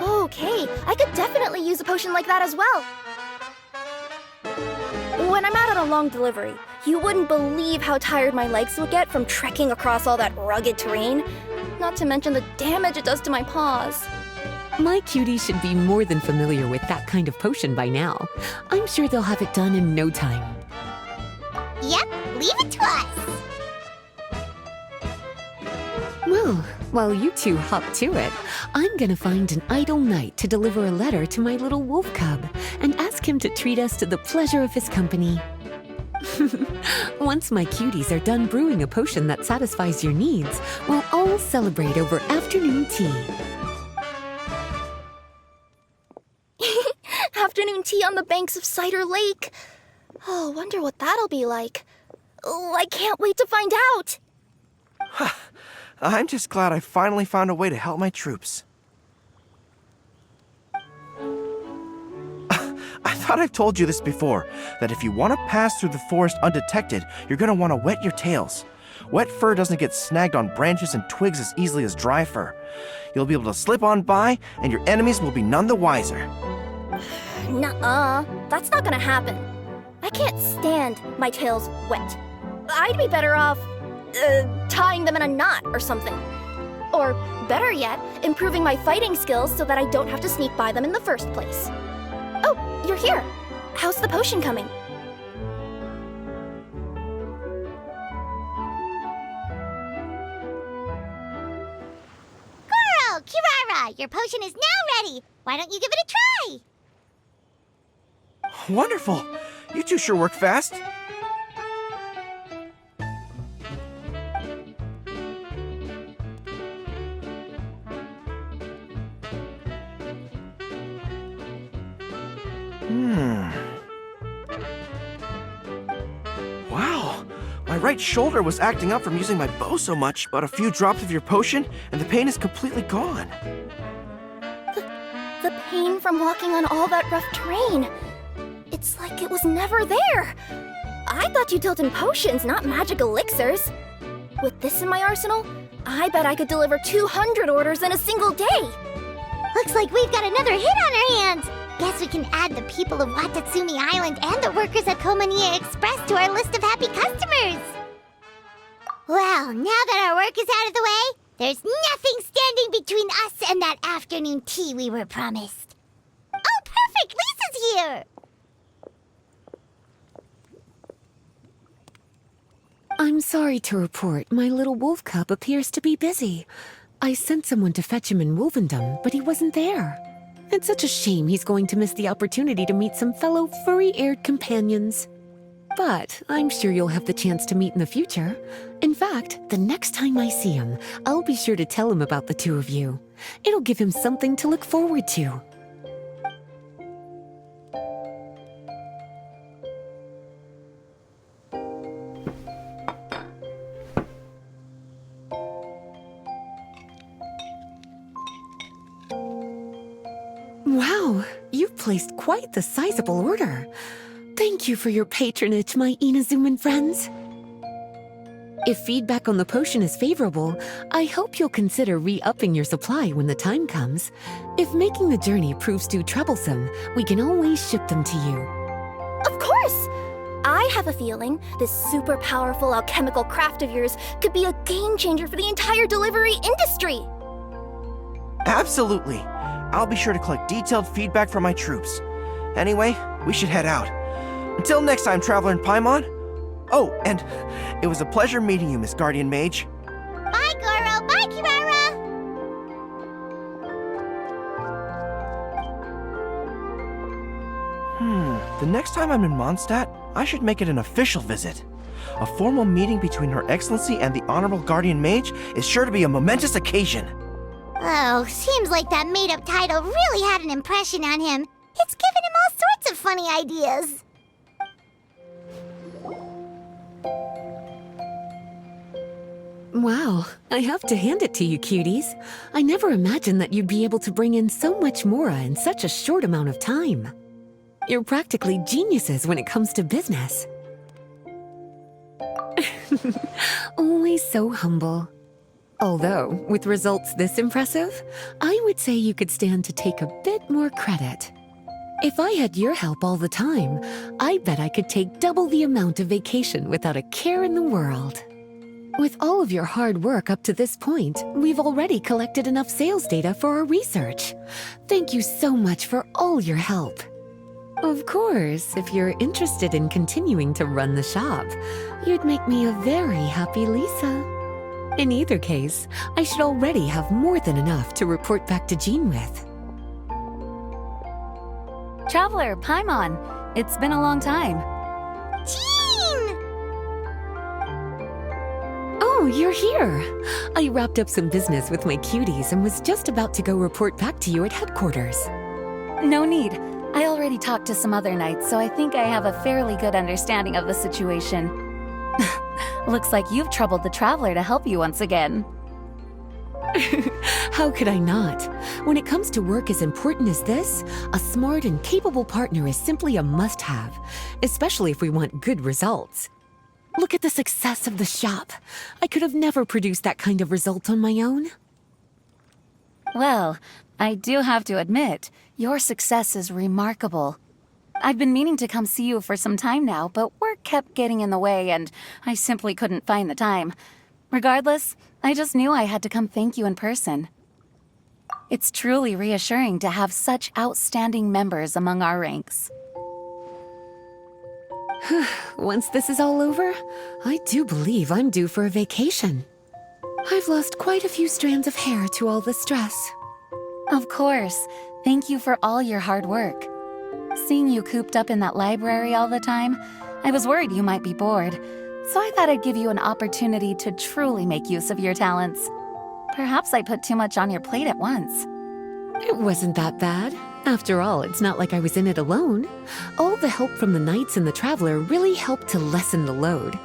Okay, I could definitely use a potion like that as well. When I'm out on a long delivery, you wouldn't believe how tired my legs would get from trekking across all that rugged terrain. Not to mention the damage it does to my paws. My cutie should be more than familiar with that kind of potion by now. I'm sure they'll have it done in no time. Yep, leave it to us. Well, while you two hop to it, I'm gonna find an idle knight to deliver a letter to my little wolf cub and ask him to treat us to the pleasure of his company. Once my cuties are done brewing a potion that satisfies your needs, we'll all celebrate over afternoon tea. Afternoon tea on the banks of Cider Lake. Oh, wonder what that'll be like. Oh, I can't wait to find out. I'm just glad I finally found a way to help my troops. I thought I've told you this before, that if you want to pass through the forest undetected, you're going to want to wet your tails. Wet fur doesn't get snagged on branches and twigs as easily as dry fur. You'll be able to slip on by, and your enemies will be none the wiser. Nuh-uh, that's not gonna happen. I can't stand my tails wet. I'd be better off, tying them in a knot or something. Or, better yet, improving my fighting skills so that I don't have to sneak by them in the first place. Oh, you're here. How's the potion coming? Goro, Kirara, your potion is now ready. Why don't you give it a try? Wonderful! You two sure work fast. Wow! My right shoulder was acting up from using my bow so much, but a few drops of your potion, and the pain is completely gone. The pain from walking on all that rough terrain. It's like it was never there. I thought you dealt in potions, not magic elixirs. With this in my arsenal, I bet I could deliver 200 orders in a single day. Looks like we've got another hit on our hands. Guess we can add the people of Watatsumi Island and the workers at Komania Express to our list of happy customers. Well, now that our work is out of the way, there's nothing standing between us and that afternoon tea we were promised. Oh, perfect! Lisa's here! I'm sorry to report, my little wolf cub appears to be busy. I sent someone to fetch him in Wolvendom, but he wasn't there. It's such a shame he's going to miss the opportunity to meet some fellow furry-haired companions. But I'm sure you'll have the chance to meet in the future. In fact, the next time I see him, I'll be sure to tell him about the two of you. It'll give him something to look forward to. Wow, you've placed quite the sizable order. Thank you for your patronage, my Inazuman friends. If feedback on the potion is favorable, I hope you'll consider re-upping your supply when the time comes. If making the journey proves too troublesome, we can always ship them to you. Of course! I have a feeling this super powerful alchemical craft of yours could be a game changer for the entire delivery industry. Absolutely. I'll be sure to collect detailed feedback from my troops. Anyway, we should head out. Until next time, Traveler in Paimon. Oh, and it was a pleasure meeting you, Miss Guardian Mage. Bye, Goro! Bye, Kirara! The next time I'm in Mondstadt, I should make it an official visit. A formal meeting between Her Excellency and the Honorable Guardian Mage is sure to be a momentous occasion. Oh, seems like that made-up title really had an impression on him. It's given him all sorts of funny ideas. Wow, I have to hand it to you, cuties. I never imagined that you'd be able to bring in so much mora in such a short amount of time. You're practically geniuses when it comes to business. Always so humble. Although, with results this impressive, I would say you could stand to take a bit more credit. If I had your help all the time, I bet I could take double the amount of vacation without a care in the world. With all of your hard work up to this point, we've already collected enough sales data for our research. Thank you so much for all your help. Of course, if you're interested in continuing to run the shop, you'd make me a very happy Lisa. In either case, I should already have more than enough to report back to Jean with. Traveler, Paimon, it's been a long time. Jean! Oh, you're here! I wrapped up some business with my cuties and was just about to go report back to you at headquarters. No need. I already talked to some other knights, so I think I have a fairly good understanding of the situation. Looks like you've troubled the Traveler to help you once again. How could I not? When it comes to work as important as this, a smart and capable partner is simply a must-have, especially if we want good results. Look at the success of the shop. I could have never produced that kind of result on my own. Well, I do have to admit, your success is remarkable. I've been meaning to come see you for some time now, but work kept getting in the way and I simply couldn't find the time. Regardless, I just knew I had to come thank you in person. It's truly reassuring to have such outstanding members among our ranks. Once this is all over, I do believe I'm due for a vacation. I've lost quite a few strands of hair to all the stress. Of course. Thank you for all your hard work. Seeing you cooped up in that library all the time, I was worried you might be bored, so I thought I'd give you an opportunity to truly make use of your talents. Perhaps I put too much on your plate at once. It wasn't that bad. After all, it's not like I was in it alone. All the help from the Knights and the Traveler really helped to lessen the load.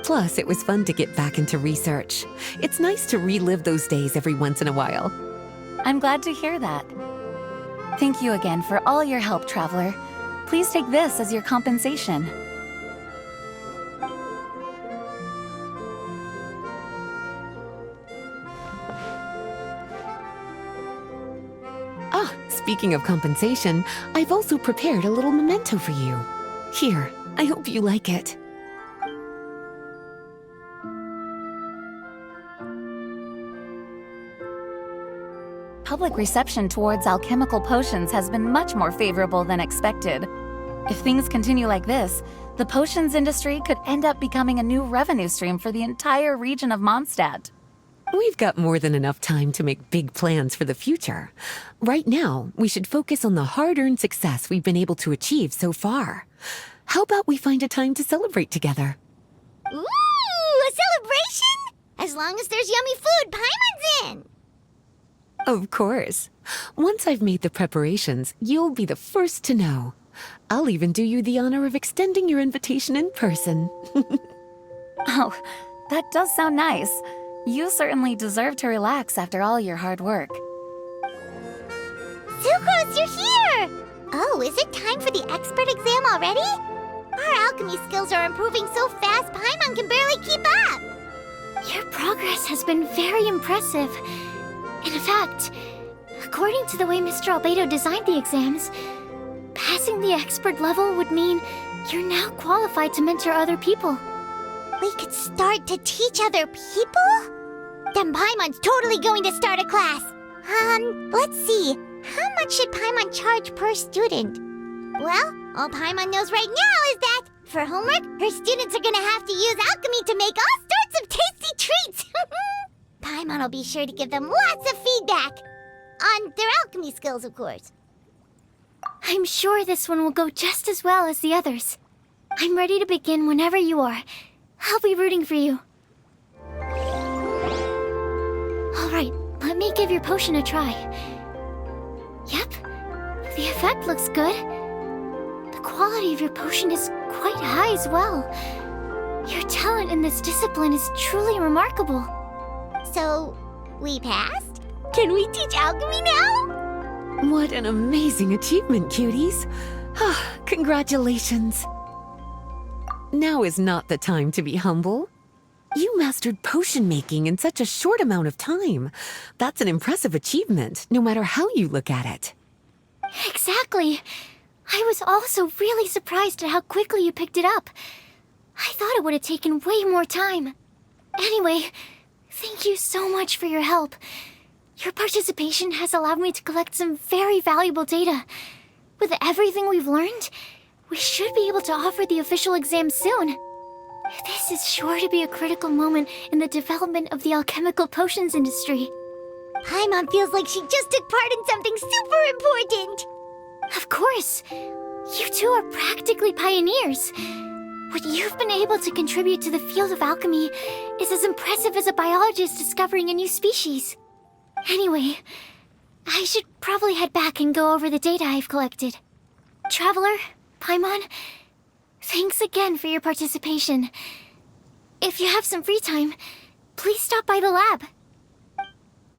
Plus, it was fun to get back into research. It's nice to relive those days every once in a while. I'm glad to hear that. Thank you again for all your help, Traveler. Please take this as your compensation. Speaking of compensation, I've also prepared a little memento for you. Here, I hope you like it. Public reception towards alchemical potions has been much more favorable than expected. If things continue like this, the potions industry could end up becoming a new revenue stream for the entire region of Mondstadt. We've got more than enough time to make big plans for the future. Right now, we should focus on the hard-earned success we've been able to achieve so far. How about we find a time to celebrate together? Ooh, a celebration? As long as there's yummy food, Paimon's in! Of course. Once I've made the preparations, you'll be the first to know. I'll even do you the honor of extending your invitation in person. Oh, that does sound nice. You certainly deserve to relax after all your hard work. Sucrose, you're here! Oh, is it time for the expert exam already? Our alchemy skills are improving so fast, Paimon can barely keep up! Your progress has been very impressive. In fact, according to the way Mr. Albedo designed the exams, passing the expert level would mean you're now qualified to mentor other people. We could start to teach other people? Then Paimon's totally going to start a class. Let's see. How much should Paimon charge per student? Well, all Paimon knows right now is that, for homework, her students are gonna have to use alchemy to make all sorts of tasty treats. Paimon will be sure to give them lots of feedback. On their alchemy skills, of course. I'm sure this one will go just as well as the others. I'm ready to begin whenever you are. I'll be rooting for you. Alright, let me give your potion a try. Yep, the effect looks good. The quality of your potion is quite high as well. Your talent in this discipline is truly remarkable. So, we passed? Can we teach alchemy now? What an amazing achievement, cuties. Congratulations. Now is not the time to be humble. You mastered potion making in such a short amount of time. That's an impressive achievement, no matter how you look at it. Exactly. I was also really surprised at how quickly you picked it up. I thought it would have taken way more time. Anyway, thank you so much for your help. Your participation has allowed me to collect some very valuable data. With everything we've learned, we should be able to offer the official exam soon. This is sure to be a critical moment in the development of the alchemical potions industry. Paimon feels like she just took part in something super important. Of course! You two are practically pioneers. What you've been able to contribute to the field of alchemy is as impressive as a biologist discovering a new species. Anyway, I should probably head back and go over the data I've collected. Traveler, Paimon, thanks again for your participation. If you have some free time, please stop by the lab.